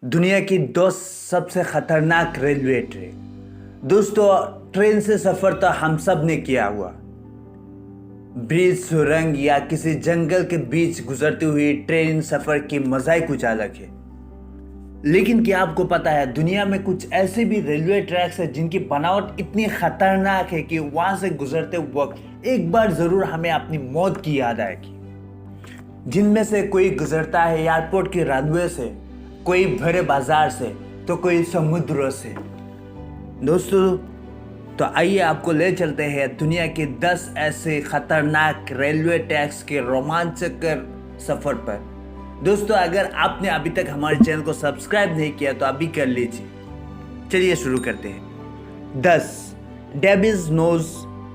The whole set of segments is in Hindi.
दुनिया की दो सबसे खतरनाक रेलवे ट्रैक। दोस्तों, ट्रेन से सफर तो हम सब ने किया हुआ। ब्रिज, सुरंग या किसी जंगल के बीच गुजरती हुई ट्रेन सफर की मजा ही कुछ अलग है। लेकिन क्या आपको पता है, दुनिया में कुछ ऐसे भी रेलवे ट्रैक्स हैं जिनकी बनावट इतनी खतरनाक है कि वहां से गुजरते वक्त एक बार जरूर हमें अपनी मौत की याद आएगी। जिनमें से कोई गुजरता है एयरपोर्ट के रनवे से, कोई बड़े बाजार से, तो कोई समुद्र से। दोस्तों, तो आइए आपको ले चलते हैं दुनिया के 10 ऐसे खतरनाक रेलवे ट्रैक्स के रोमांचकर सफर पर। दोस्तों, अगर आपने अभी तक हमारे चैनल को सब्सक्राइब नहीं किया तो अभी कर लीजिए। चलिए शुरू करते हैं। 10 डेविल्स नोज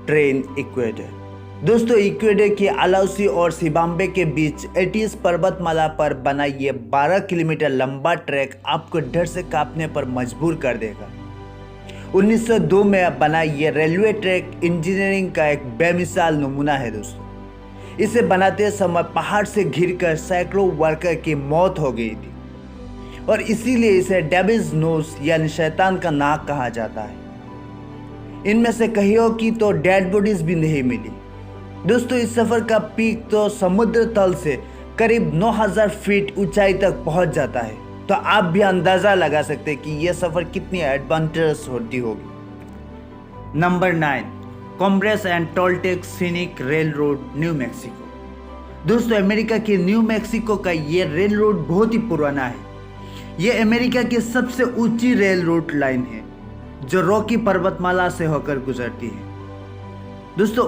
ट्रेन इक्वेडर। दोस्तों, इक्वेडर के अलाउसी और सिम्बाब्वे के बीच एटीज पर्वतमाला पर बना ये 12 किलोमीटर लंबा ट्रैक आपको डर से कांपने पर मजबूर कर देगा। 1902 में बना ये रेलवे ट्रैक इंजीनियरिंग का एक बेमिसाल नमूना है। दोस्तों, इसे बनाते समय पहाड़ से घिरकर सैकड़ों वर्कर की मौत हो गई थी और इसीलिए इसे डेविल्स नोज यानी शैतान का नाक कहा जाता है। इनमें से कईयों की तो डेड बॉडीज भी नहीं मिली। दोस्तों, इस सफर का पीक तो समुद्र तल से करीब 9000 फीट ऊंचाई तक पहुंच जाता है, तो आप भी अंदाजा लगा सकते हैं कि यह सफर कितनी एडवेंचरस होती होगी। Number 9 Cumbres and Toltec scenic rail road New Mexico. दोस्तों, अमेरिका के न्यू मैक्सिको का यह रेल रोड बहुत ही पुराना है। यह अमेरिका की सबसे ऊंची रेल रोड लाइन है जो रॉकी पर्वतमाला से होकर गुजरती है। दोस्तों,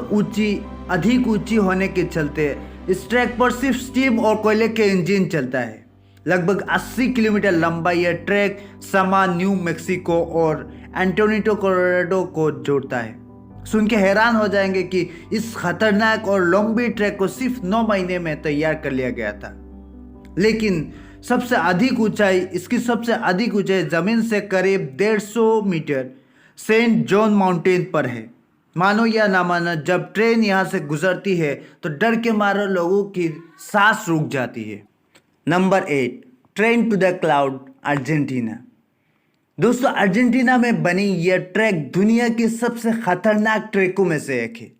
अधिक ऊंची होने के चलते इस ट्रैक पर सिर्फ स्टीम और कोयले के इंजन चलता है। लगभग 80 किलोमीटर लंबा यह ट्रैक समा, न्यू मैक्सिको और एंटोनियो, कोलोराडो को जोड़ता है। सुन के हैरान हो जाएंगे कि इस खतरनाक और लंबी ट्रैक को सिर्फ 9 महीने में तैयार कर लिया गया था। लेकिन इसकी सबसे अधिक ऊंचाई जमीन से करीब 150 मीटर सेंट जॉन माउंटेन पर है। मानो या ना मानो, जब ट्रेन यहाँ से गुजरती है तो डर के मारे लोगों की सांस रुक जाती है। Number 8 train to the cloud Argentina. दोस्तों, अर्जेंटीना में बनी यह ट्रैक दुनिया की सबसे खतरनाक ट्रैकों में से एक है।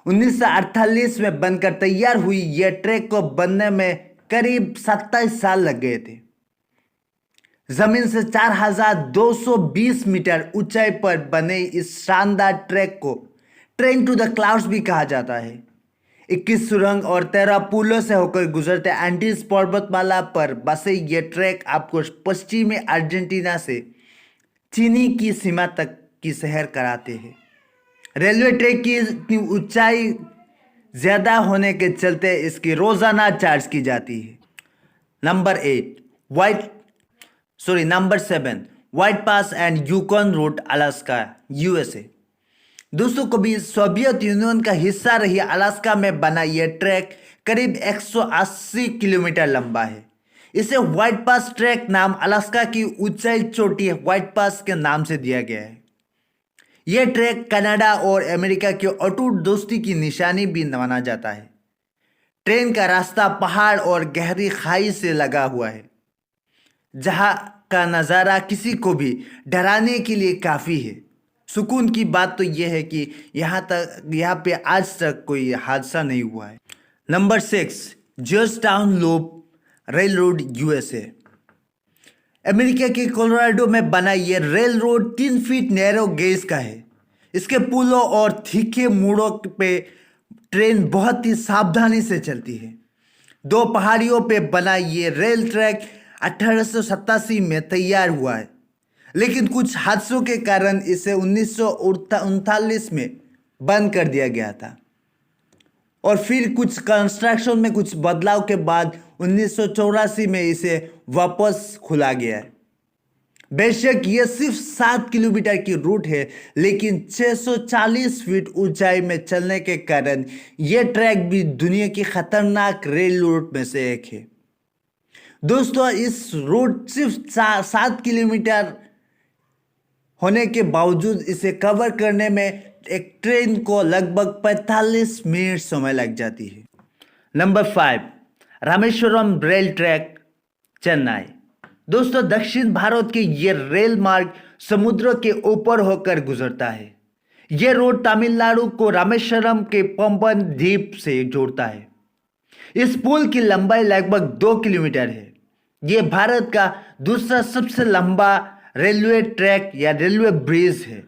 1948 में बनकर तैयार हुई यह ट्रैक को बनने में करीब 27 साल लग गए थे। जमीन से 4220 मीटर ऊंचाई पर बने इस शानदार ट्रैक को ट्रेन टू द क्लाउड्स भी कहा जाता है। 21 सुरंग और 13 पुलों से होकर गुजरते एंडीज पर्वतमाला पर बसे ये ट्रैक आपको पश्चिमी अर्जेंटीना से चीनी की सीमा तक की सैर कराते हैं। रेलवे ट्रैक की इतनी ऊंचाई ज्यादा होने के चलते इसकी रोजाना चार्ज की जाती है। Number 7 White Pass and Yukon road Alaska USA. दोस्तों, कभी सोवियत यूनियन का हिस्सा रही अलास्का में बना यह ट्रैक करीब 180 किलोमीटर लंबा है। इसे व्हाइट पास ट्रैक नाम अलास्का की ऊंचाई चोटी व्हाइट पास के नाम से दिया गया है। यह ट्रैक कनाडा और अमेरिका की अटूट दोस्ती की निशानी भी माना जाता है। ट्रेन का रास्ता पहाड़ और गहरी खाई से लगा हुआ है, जहां का नज़ारा किसी को भी डराने के लिए काफ़ी है। सुकून की बात तो यह है कि यहाँ पे आज तक कोई हादसा नहीं हुआ है। Number 6 Georgetown loop rail road USA. America के कोलोराडो में बना यह rail road 3 feet narrow gauge का है। इसके पुलों और तीखे मोड़ों पे ट्रेन बहुत ही सावधानी से चलती है। 2 पहाड़ियों पे बना ये रेल ट्रैक 1887 में तैयार हुआ है, लेकिन कुछ हादसों के कारण इसे 1939 में बंद कर दिया गया था और फिर कुछ कंस्ट्रक्शन में कुछ बदलाव के बाद 1984 में इसे वापस खुला गया है। बेशक यह सिर्फ 7 किलोमीटर की रूट है, लेकिन 640 फीट ऊंचाई में चलने के कारण यह ट्रैक भी दुनिया की खतरनाक रेल रूट में से एक है। दोस्तों, इस रूट सिर्फ 7 किलोमीटर होने के बावजूद इसे कवर करने में एक ट्रेन को लगभग 45 मिनट समय लग जाती है। Number 5 Rameswaram rail track Chennai. दोस्तों दक्षिण भारत के ये रेल मार्ग समुद्र के ऊपर होकर गुजरता है। ये रोड तमिलनाडु को रामेश्वरम के पंबन द्वीप से जोड़ता है। इस पुल की लंबाई लगभग 2 किलोमीटर है। ये भारत का दूसरा सबसे लंबा रेलवे ट्रैक या रेलवे ब्रिज है।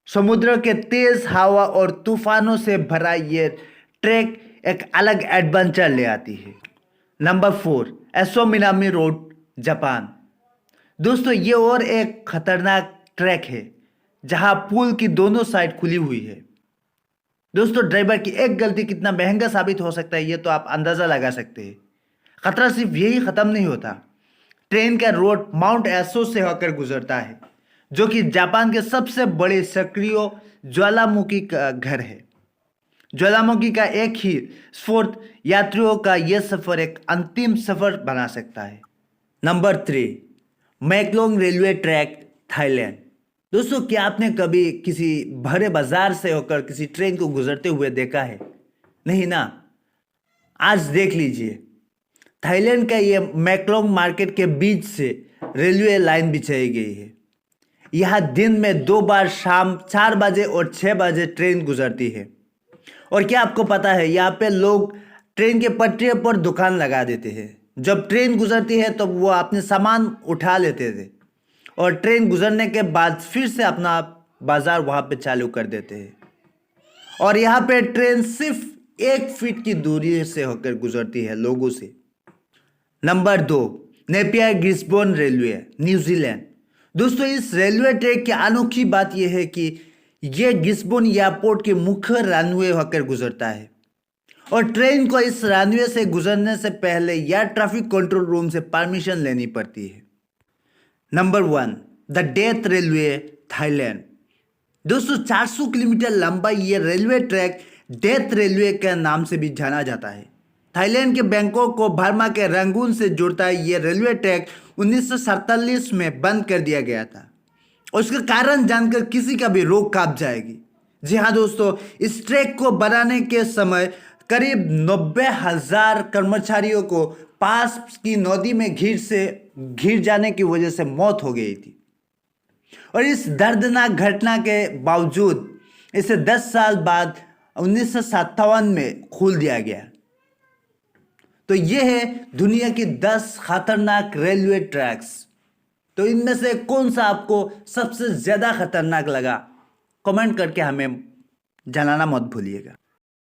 समुद्र के तेज हवा और तूफानों से भरा ये ट्रैक एक अलग एडवेंचर ले आती है। नंबर 4, एसो मिनामी रोड, जापान। दोस्तों ये और एक खतरनाक ट्रैक है जहां पुल की दोनों साइड खुली हुई है। दोस्तों ड्राइवर की एक गलती कितना महंगा साबित हो सकता है ये तो आप अंदाजा लगा सकते हैं। खतरा सिर्फ यही खत्म नहीं होता। ट्रेन का रोड माउंट एसो से होकर गुजरता है जो कि जापान के सबसे बड़े सक्रिय ज्वालामुखी का घर है। ज्वालामुखी का एक ही स्फोट यात्रियों का यह सफर एक अंतिम सफर बना सकता है। Number 3, Maeklong railway track, Thailand. दोस्तों क्या आपने कभी किसी भरे बाजार से होकर किसी ट्रेन को गुजरते हुए देखा है? नहीं ना? आज देख लीजिए। थाईलैंड का ये मैकलोंग मार्केट के बीच से रेलवे लाइन बिछाई गई है। यहाँ दिन में 2 बार शाम 4 बजे और 6 बजे ट्रेन गुजरती है। और क्या आपको पता है यहाँ पे लोग ट्रेन के पटरियों पर दुकान लगा देते हैं। जब ट्रेन गुजरती है तो वो अपने सामान उठा लेते थे और ट्रेन गुजरने के बाद फिर से अपना बाजार वहाँ पे चालू कर देते हैं। और यहाँ पे ट्रेन सिर्फ 1 फीट की दूरी से होकर गुजरती है लोगों से। Number 2, Napier Gisborne railway, New Zealand. दोस्तों इस रेलवे ट्रैक की अनोखी बात यह है कि यह गिस्बोर्न एयरपोर्ट के मुख्य रनवे होकर गुजरता है और ट्रेन को इस रनवे से गुजरने से पहले एयर ट्रैफिक कंट्रोल रूम से परमिशन लेनी पड़ती है। Number 1, the death railway, Thailand. दोस्तों 400 किलोमीटर लंबा ये रेलवे ट्रैक डेथ रेलवे के नाम से भी जाना जाता है। थाईलैंड के बैंकॉक को बर्मा के रंगून से जोड़ता है। ये रेलवे ट्रैक 1947 में बंद कर दिया गया था और उसका कारण जानकर किसी का भी रोक कांप जाएगी। जी हाँ दोस्तों, इस ट्रैक को बनाने के समय करीब 90,000 कर्मचारियों को पास की नदी में घिर जाने की वजह से मौत हो गई थी। और इस दर्दनाक घटना के बावजूद इसे 10 साल बाद 1957 में खोल दिया गया। तो ये है दुनिया की 10 खतरनाक रेलवे ट्रैक्स। तो इनमें से कौन सा आपको सबसे ज्यादा खतरनाक लगा? कमेंट करके हमें जानना मत भूलिएगा।